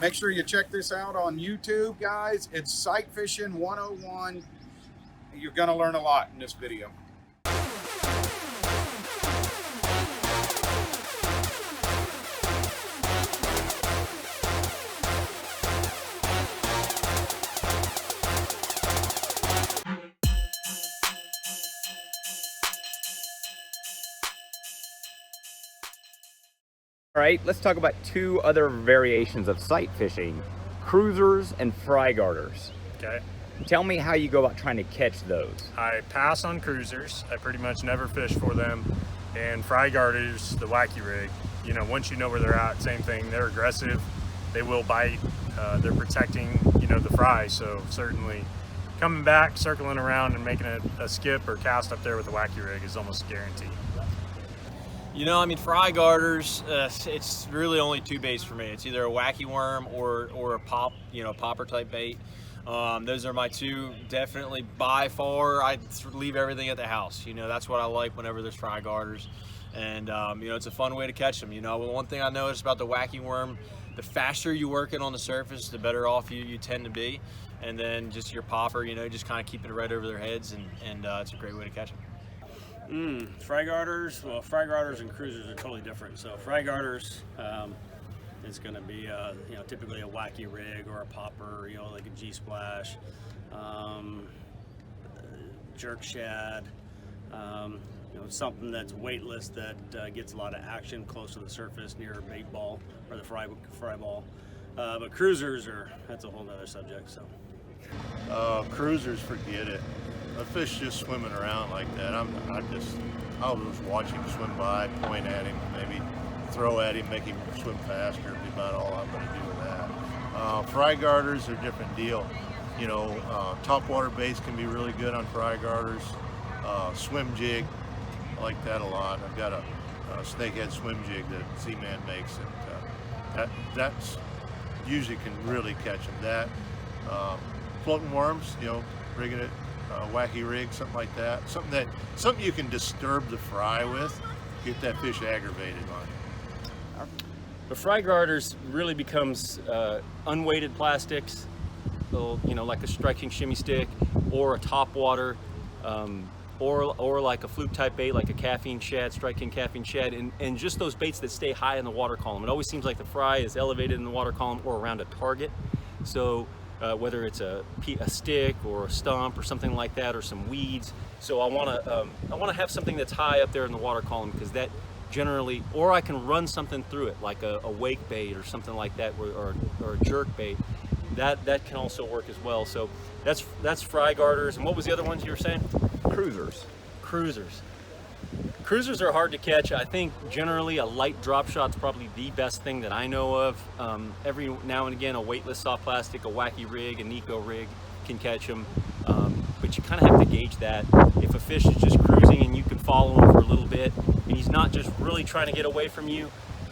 Make sure you check this out on YouTube, guys. It's Sight Fishing 101. You're going to learn a lot in this video. All right, let's talk about two other variations of sight fishing, cruisers and fry garters. Okay. Tell me how you go about trying to catch those. I pass on cruisers. I pretty much never fish for them. And fry garters, the wacky rig, you know, once you know where they're at, same thing. They're aggressive. They will bite. They're protecting, you know, the fry. So certainly coming back, circling around and making a skip or cast up there with the wacky rig is almost guaranteed. You know, I mean, fry garters, it's really only two baits for me. It's either a wacky worm or a pop, you know, popper type bait. Those are my two, definitely by far. I leave everything at the house. You know, that's what I like whenever there's fry garters. And, you know, it's a fun way to catch them. You know, one thing I noticed about the wacky worm, the faster you work it on the surface, the better off you tend to be. And then just your popper, you know, just kind of keeping it right over their heads, and it's a great way to catch them. Fry garters, well, fry garters and cruisers are totally different. So fry garters is going to be, you know, typically a wacky rig or a popper, you know, like a G-splash, jerk shad, you know, something that's weightless that gets a lot of action close to the surface near a bait ball or the fry ball. But cruisers that's a whole nother subject. So cruisers, forget it. A fish just swimming around like that, I was watching him swim by, point at him, maybe throw at him, make him swim faster. It'd be about all I'm going to do with that. Fry garters are a different deal. You know, topwater baits can be really good on fry garters. Swim jig, I like that a lot. I've got a snakehead swim jig that Z-Man makes, and that's usually can really catch them. That floating worms, you know, rigging it. Wacky rig, something like that. Something you can disturb the fry with, get that fish aggravated on. the fry garters really becomes unweighted plastics, you know, like a striking shimmy stick or a topwater, or like a fluke type bait, like a caffeine shad, striking caffeine shad, and just those baits that stay high in the water column. It always seems like the fry is elevated in the water column or around a target. So whether it's a stick or a stump or something like that, or some weeds. So I want to have something that's high up there in the water column, because that generally, or I can run something through it, like a wake bait or something like that, or a jerk bait. That can also work as well. So that's fry garters. And what was the other ones you were saying? Cruisers. Cruisers are hard to catch. I think generally a light drop shot's probably the best thing that I know of. Every now and again, a weightless soft plastic, a wacky rig, an eco rig can catch them. But you kind of have to gauge that. If a fish is just cruising and you can follow him for a little bit, and he's not just really trying to get away from you,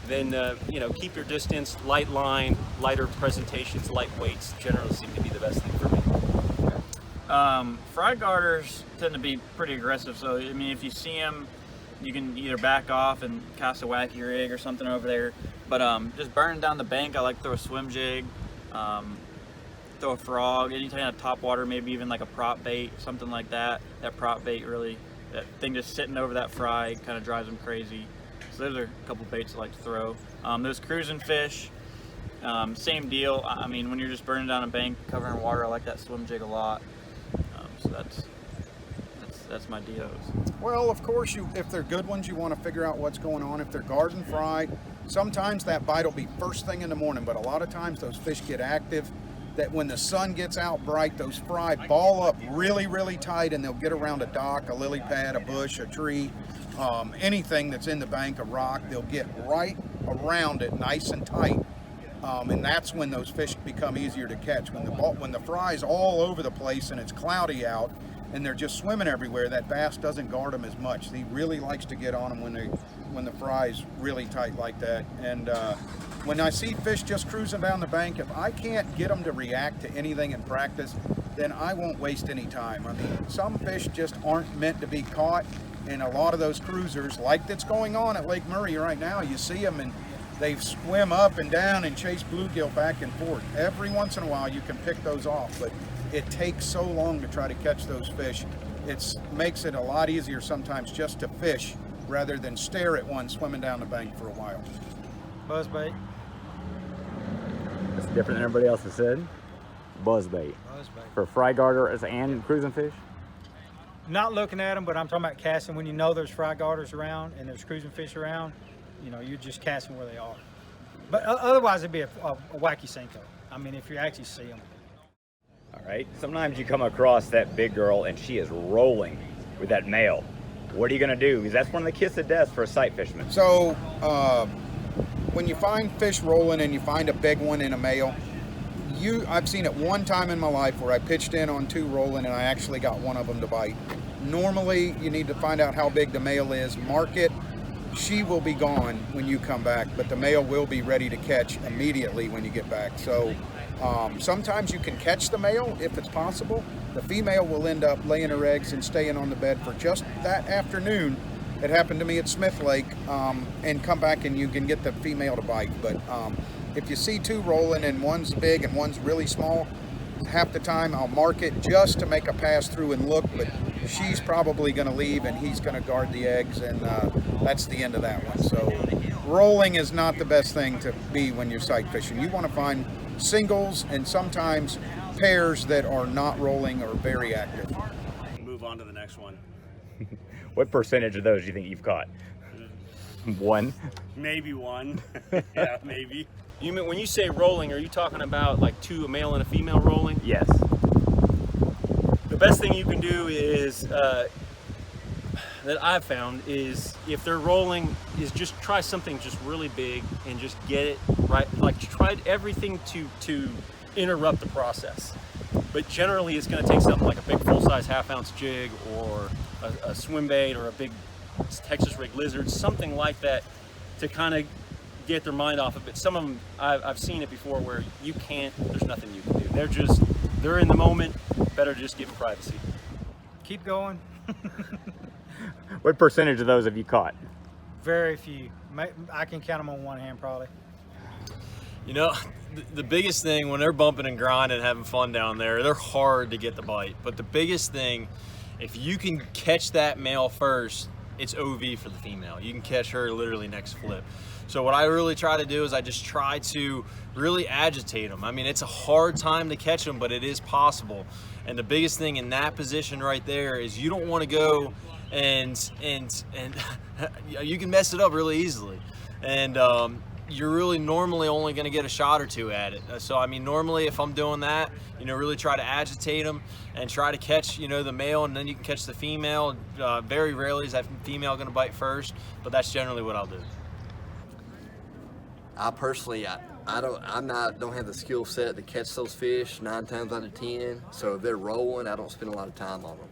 then you know, keep your distance, light line, lighter presentations, light weights generally seem to be the best thing for me. Fry garters tend to be pretty aggressive, so I mean, if you see them, you can either back off and cast a wacky rig or something over there. But just burning down the bank, I like to throw a swim jig, throw a frog, any kind of top water, maybe even like a prop bait, something like that. That prop bait really, that thing just sitting over that fry kind of drives them crazy. So those are a couple baits I like to throw. Those cruising fish, same deal. I mean, when you're just burning down a bank, covering water, I like that swim jig a lot. So that's my deal. Well, of course, if they're good ones, you want to figure out what's going on. If they're garden fry, sometimes that bite will be first thing in the morning, but a lot of times those fish get active, that when the sun gets out bright, those fry ball up really, really tight, and they'll get around a dock, a lily pad, a bush, a tree, anything that's in the bank, a rock, they'll get right around it nice and tight. And that's when those fish become easier to catch. When the fry's all over the place and it's cloudy out and they're just swimming everywhere, that bass doesn't guard them as much. He really likes to get on them when the fry's really tight like that. And when I see fish just cruising down the bank, if I can't get them to react to anything in practice, then I won't waste any time. I mean, some fish just aren't meant to be caught, and a lot of those cruisers, like that's going on at Lake Murray right now, you see them and They swim up and down and chase bluegill back and forth. Every once in a while you can pick those off, but it takes so long to try to catch those fish. It makes it a lot easier sometimes just to fish rather than stare at one swimming down the bank for a while. Buzzbait. That's different than everybody else has said. Buzzbait. Buzzbait. For fry garters and cruising fish? Not looking at them, but I'm talking about casting when you know there's fry garters around and there's cruising fish around. You know, you're just casting where they are. But otherwise, it'd be a wacky Senko. I mean, if you actually see them. All right. Sometimes you come across that big girl and she is rolling with that male. What are you going to do? Because that's one of the kiss of death for a sight fisherman. So when you find fish rolling and you find a big one in a male, I've seen it one time in my life where I pitched in on 2 rolling and I actually got one of them to bite. Normally, you need to find out how big the male is, mark it. She will be gone when you come back, but the male will be ready to catch immediately when you get back. So sometimes you can catch the male if it's possible. The female will end up laying her eggs and staying on the bed for just that afternoon. It happened to me at Smith Lake, and come back and you can get the female to bite. But if you see 2 rolling and one's big and one's really small, half the time I'll mark it just to make a pass through and look, but she's probably going to leave and he's going to guard the eggs, and that's the end of that one. So rolling is not the best thing to be when you're sight fishing. You want to find singles and sometimes pairs that are not rolling or very active. Move on to the next one. What percentage of those do you think you've caught? 1? Maybe 1. Yeah, maybe. You mean when you say rolling, are you talking about like 2, a male and a female rolling? Yes. The best thing you can do is that I've found is if they're rolling, is just try something just really big and just get it right. Like try everything to interrupt the process. But generally, it's going to take something like a big full-size half-ounce jig or a swim bait or a big Texas rig lizard, something like that, to kind of get their mind off of it. Some of them, I've seen it before where you can't, there's nothing you can do. They're in the moment, better just give them privacy. Keep going. What percentage of those have you caught? Very few. I can count them on one hand probably. You know, the biggest thing when they're bumping and grinding and having fun down there, they're hard to get the bite. But the biggest thing, if you can catch that male first, it's OV for the female. You can catch her literally next flip. So what I really try to do is I just try to really agitate them. I mean, it's a hard time to catch them, but it is possible. And the biggest thing in that position right there is you don't want to go and you can mess it up really easily. And you're really normally only going to get a shot or 2 at it. So I mean, normally if I'm doing that, you know, really try to agitate them and try to catch, you know, the male, and then you can catch the female. Very rarely is that female going to bite first, but that's generally what I'll do. I personally, I don't have the skill set to catch those fish 9 times out of 10. So if they're rolling, I don't spend a lot of time on them.